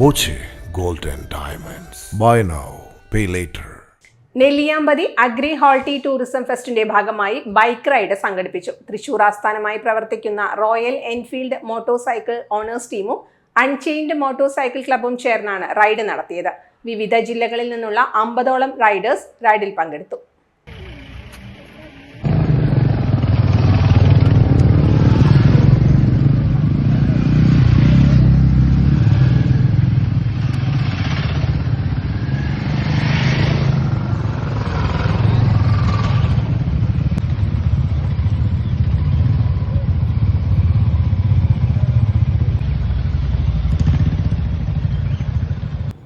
Boche Gold and Diamonds. Buy now, pay later. Nelliyampathy agri horti tourism ഫെസ്റ്റിന്റെ ഭാഗമായി bike ride സംഘടിപ്പിച്ചു. തൃശൂർ ആസ്ഥാനമായി പ്രവർത്തിക്കുന്ന Royal Enfield motorcycle owners ടീമും അൺചെയിൻഡ് മോട്ടോർ സൈക്കിൾ ക്ലബും ചേർന്നാണ് റൈഡ് നടത്തിയത്. വിവിധ ജില്ലകളിൽ നിന്നുള്ള 50ഓളം റൈഡേഴ്സ് റൈഡിൽ പങ്കെടുത്തു.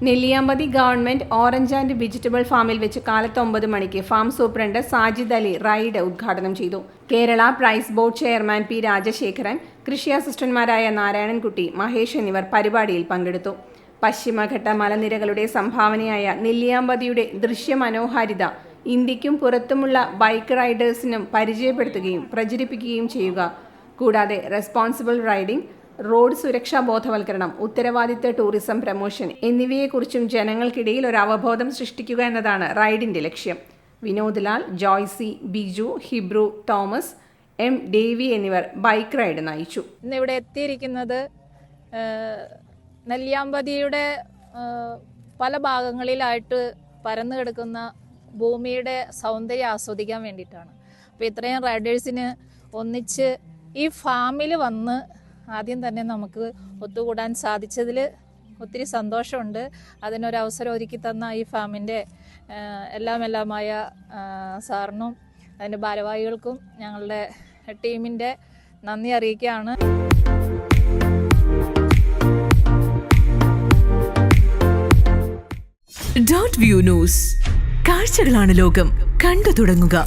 Nelliyampathy government orange and vegetable ഫാമിൽ വെച്ച് കാലത്ത് 9 മണിക്ക് farm superintendent Sajid Ali ride ഉദ്ഘാടനം ചെയ്തു. Kerala price board chairman P Rajasekharan, കൃഷി അസിസ്റ്റന്റുമാരായ നാരായണൻകുട്ടി, മഹേഷ് എന്നിവർ പരിപാടിയിൽ പങ്കെടുത്തു. പശ്ചിമഘട്ട മലനിരകളുടെ സംഭാവനയായ നെല്ലിയാമ്പതിയുടെ ദൃശ്യമനോഹാരിത ഇന്ത്യക്കും പുറത്തുമുള്ള ബൈക്ക് റൈഡേഴ്സിനും പരിചയപ്പെടുത്തുകയും പ്രചരിപ്പിക്കുകയും ചെയ്യുക, കൂടാതെ റെസ്പോൺസിബിൾ റൈഡിംഗ്, റോഡ് സുരക്ഷാ ബോധവൽക്കരണം, ഉത്തരവാദിത്ത ടൂറിസം പ്രമോഷൻ എന്നിവയെക്കുറിച്ചും ജനങ്ങൾക്കിടയിൽ ഒരു അവബോധം സൃഷ്ടിക്കുക എന്നതാണ് റൈഡിന്റെ ലക്ഷ്യം. Vinod Lal, Joicy, Biju, Hebrew, Thomas, M Davy എന്നിവർ ബൈക്ക് റൈഡ് നയിച്ചു. ഇന്നിവിടെ എത്തിയിരിക്കുന്നത് നെല്ലിയാമ്പതിയുടെ പല ഭാഗങ്ങളിലായിട്ട് പരന്നു കിടക്കുന്ന ഭൂമിയുടെ സൗന്ദര്യം ആസ്വദിക്കാൻ വേണ്ടിയിട്ടാണ്. അപ്പോൾ ഇത്രയും റൈഡേഴ്സിന് ഒന്നിച്ച് ഈ ഫാമിൽ വന്ന് ആദ്യം തന്നെ നമുക്ക് ഒത്തുകൂടാൻ സാധിച്ചതിൽ ഒത്തിരി സന്തോഷമുണ്ട്. അതിനൊരവസരം ഒരുക്കി തന്ന ഈ ഫാമിൻ്റെ എല്ലാമായ സാറിനും അതിൻ്റെ ഭാരവാഹികൾക്കും ഞങ്ങളുടെ ടീമിൻ്റെ നന്ദി അറിയിക്കുകയാണ്. ഡോട്ട് വ്യൂ ന്യൂസ്, കാഴ്ചകളാണ് ലോകം, കണ്ടു തുടങ്ങുക.